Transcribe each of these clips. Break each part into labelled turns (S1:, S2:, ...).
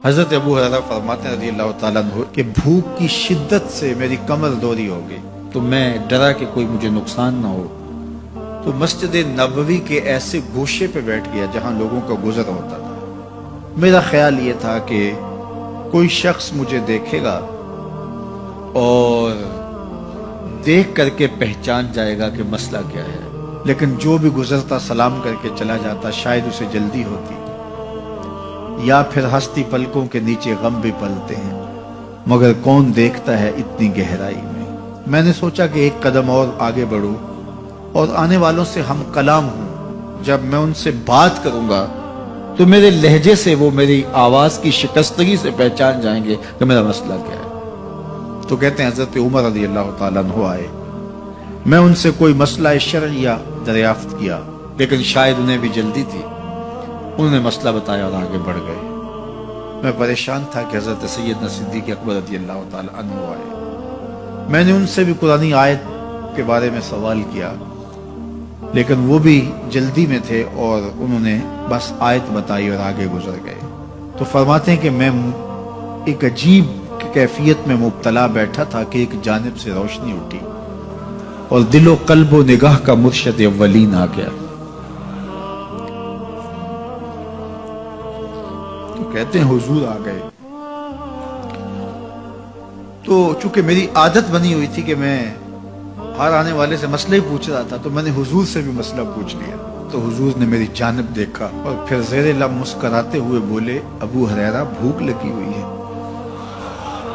S1: حضرت ابو ہریرہ فرماتے ہیں رضی اللہ تعالیٰ عنہ کہ بھوک کی شدت سے میری کمر دوری ہو گئی، تو میں ڈرا کہ کوئی مجھے نقصان نہ ہو، تو مسجد نبوی کے ایسے گوشے پہ بیٹھ گیا جہاں لوگوں کا گزر ہوتا تھا۔ میرا خیال یہ تھا کہ کوئی شخص مجھے دیکھے گا اور دیکھ کر کے پہچان جائے گا کہ مسئلہ کیا ہے، لیکن جو بھی گزرتا سلام کر کے چلا جاتا، شاید اسے جلدی ہوتی، یا پھر ہستی پلکوں کے نیچے غم بھی پلتے ہیں، مگر کون دیکھتا ہے اتنی گہرائی میں۔ میں نے سوچا کہ ایک قدم اور آگے بڑھوں اور آنے والوں سے ہم کلام ہوں، جب میں ان سے بات کروں گا تو میرے لہجے سے وہ میری آواز کی شکستگی سے پہچان جائیں گے کہ میرا مسئلہ کیا ہے۔ تو کہتے ہیں حضرت عمر رضی اللہ تعالیٰ عنہ آئے، میں ان سے کوئی مسئلہ شرعیہ دریافت کیا، لیکن شاید انہیں بھی جلدی تھی، انہوں نے مسئلہ بتایا اور آگے بڑھ گئے۔ میں پریشان تھا کہ حضرت سیدنا صدیق اکبر رضی اللہ تعالیٰ عنہ آئے۔ میں نے ان سے بھی قرآنی آیت کے بارے میں سوال کیا، لیکن وہ بھی جلدی میں تھے اور انہوں نے بس آیت بتائی اور آگے گزر گئے۔ تو فرماتے ہیں کہ میں ایک عجیب کیفیت میں مبتلا بیٹھا تھا کہ ایک جانب سے روشنی اٹھی اور دل و قلب و نگاہ کا مرشد اولین آ گیا۔ تو کہتے ہیں حضور آ گئے، تو چونکہ میری عادت بنی ہوئی تھی کہ میں ہر آنے والے سے مسئلہ ہی پوچھ رہا تھا، تو میں نے حضور سے بھی مسئلہ پوچھ لیا۔ تو حضور نے میری جانب دیکھا اور پھر زیر لب مسکراتے ہوئے بولے، ابو ہریرہ بھوک لگی ہوئی ہے؟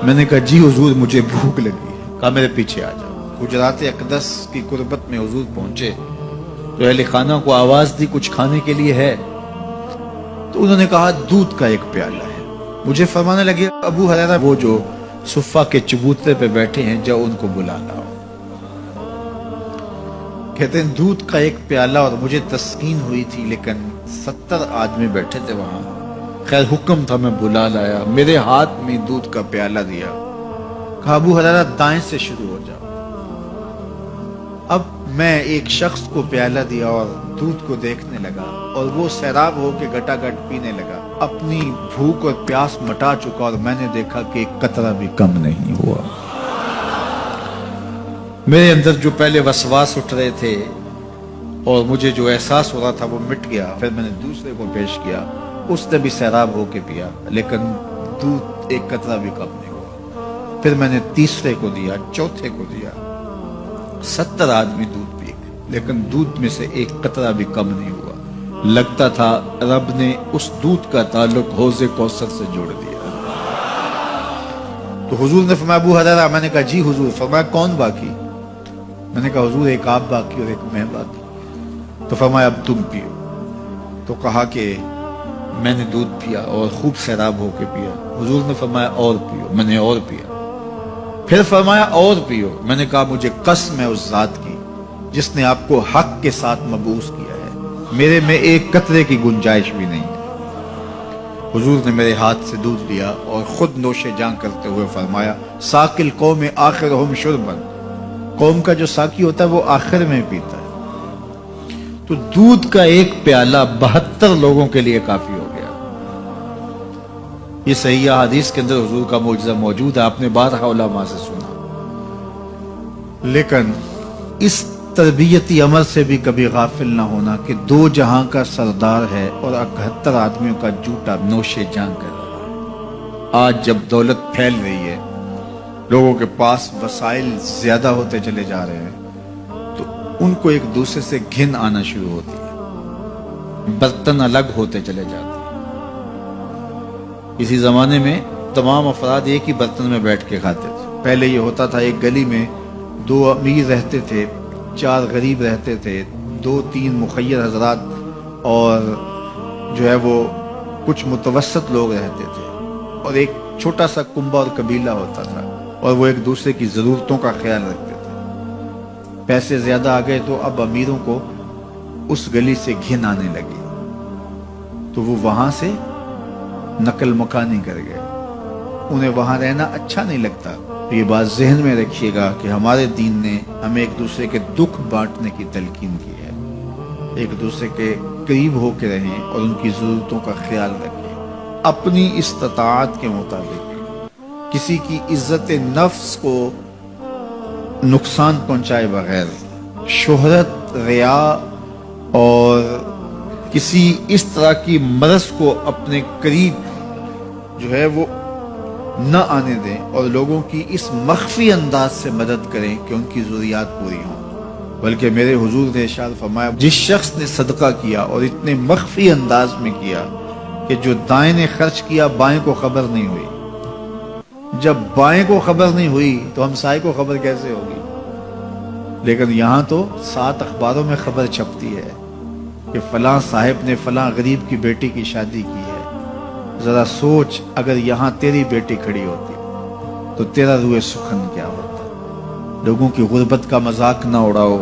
S1: میں نے کہا جی حضور مجھے بھوک لگی ہے۔ کہا میرے پیچھے آ جاؤ۔ حجرات اقدس کی قربت میں حضور پہنچے تو اہل خانہ کو آواز دی کچھ کھانے کے لیے ہے؟ تو انہوں نے کہا دودھ کا ایک پیالہ ہے۔ مجھے فرمانے لگے ابو ہریرہ وہ جو صفہ کے چبوترے پہ بیٹھے ہیں جاؤ ان کو بلا لاؤ۔ کہتے ہیں دودھ کا ایک پیالہ، اور مجھے تسکین ہوئی تھی لیکن 70 آدمی بیٹھے تھے وہاں۔ خیر حکم تھا، میں بلا لایا، میرے ہاتھ میں دودھ کا پیالہ دیا، کہا ابو ہریرہ دائیں سے شروع ہو جاؤ۔ اب میں ایک شخص کو پیالہ دیا اور دودھ کو دیکھنے لگا، اور وہ سیراب ہو کے گٹا گٹ پینے لگا، اپنی بھوک اور پیاس مٹا چکا، اور میں نے دیکھا کہ ایک قطرہ بھی کم نہیں ہوا۔ میرے اندر جو پہلے وسواس اٹھ رہے تھے اور مجھے جو احساس ہو رہا تھا وہ مٹ گیا۔ پھر میں نے دوسرے کو پیش کیا، اس نے بھی سیراب ہو کے پیا، لیکن دودھ ایک قطرہ بھی کم نہیں ہوا۔ پھر میں نے تیسرے کو دیا، چوتھے کو دیا، 70 آدمی دودھ پی گئے، لیکن دودھ میں سے ایک قطرہ بھی کم نہیں ہوا۔ لگتا تھا رب نے اس دودھ کا تعلق حوض کوثر سے جوڑ دیا۔ تو حضور نے فرمایا ابو ہریرہ؟ میں نے کہا جی حضور۔ فرمایا کون باقی؟ میں نے کہا حضور ایک آپ باقی اور ایک میں باقی۔ تو فرمایا اب تم پیو۔ تو کہا کہ میں نے دودھ پیا اور خوب سیراب ہو کے پیا۔ حضور نے فرمایا اور پیو۔ میں نے اور پیا۔ پھر فرمایا اور پیو۔ میں نے کہا مجھے قسم ہے اس ذات کی جس نے آپ کو حق کے ساتھ مبعوث کیا ہے، میرے میں ایک قطرے کی گنجائش بھی نہیں ہے۔ حضور نے میرے ہاتھ سے دودھ لیا اور خود نوش جان کرتے ہوئے فرمایا ساقی القوم آخرہم شربا، قوم کا جو ساقی ہوتا ہے وہ آخر میں پیتا ہے۔ تو دودھ کا ایک پیالہ 72 لوگوں کے لیے کافی ہو گیا۔ یہ صحیح حدیث کے اندر حضور کا معجزہ موجود ہے، آپ نے بارہا علماء سے سنا۔ لیکن اس تربیتی عمل سے بھی کبھی غافل نہ ہونا کہ 2 جہاں کا سردار ہے اور 71 آدمیوں کا جوٹا نوش جان کر رہا ہے۔ آج جب دولت پھیل رہی ہے، لوگوں کے پاس وسائل زیادہ ہوتے چلے جا رہے ہیں، تو ان کو ایک دوسرے سے گھن آنا شروع ہوتی ہے، برتن الگ ہوتے چلے جاتے ہیں۔ اسی زمانے میں تمام افراد ایک ہی برتن میں بیٹھ کے کھاتے تھے۔ پہلے یہ ہوتا تھا ایک گلی میں 2 امیر رہتے تھے، 4 غریب رہتے تھے، 2-3 مخیر حضرات اور جو ہے وہ کچھ متوسط لوگ رہتے تھے، اور ایک چھوٹا سا کنبہ اور قبیلہ ہوتا تھا، اور وہ ایک دوسرے کی ضرورتوں کا خیال رکھتے تھے۔ پیسے زیادہ آ گئے تو اب امیروں کو اس گلی سے گھن آنے لگی، تو وہ وہاں سے نقل مکانی کر گئے، انہیں وہاں رہنا اچھا نہیں لگتا۔ یہ بات ذہن میں رکھیے گا کہ ہمارے دین نے ہمیں ایک دوسرے کے دکھ بانٹنے کی تلقین کی ہے، ایک دوسرے کے قریب ہو کے رہیں اور ان کی ضرورتوں کا خیال رکھیں۔ اپنی استطاعت کے مطابق کسی کی عزت نفس کو نقصان پہنچائے بغیر شہرت، ریا اور کسی اس طرح کی مرض کو اپنے قریب جو ہے وہ نہ آنے دیں، اور لوگوں کی اس مخفی انداز سے مدد کریں کہ ان کی ضروریات پوری ہوں۔ بلکہ میرے حضور نے ارشاد فرمایا، جس شخص نے صدقہ کیا اور اتنے مخفی انداز میں کیا کہ جو دائیں نے خرچ کیا بائیں کو خبر نہیں ہوئی، جب بائیں کو خبر نہیں ہوئی تو ہمسائے کو خبر کیسے ہوگی؟ لیکن یہاں تو 7 اخباروں میں خبر چھپتی ہے کہ فلاں صاحب نے فلاں غریب کی بیٹی کی شادی کی ہے۔ ذرا سوچ، اگر یہاں تیری بیٹی کھڑی ہوتی تو تیرا روح سخن کیا ہوتا؟ لوگوں کی غربت کا مذاق نہ اڑاؤ،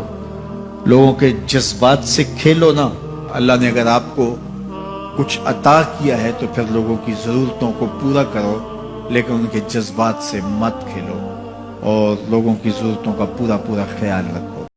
S1: لوگوں کے جذبات سے کھیلو نہ۔ اللہ نے اگر آپ کو کچھ عطا کیا ہے تو پھر لوگوں کی ضرورتوں کو پورا کرو، لیکن ان کے جذبات سے مت کھیلو اور لوگوں کی ضرورتوں کا پورا خیال رکھو۔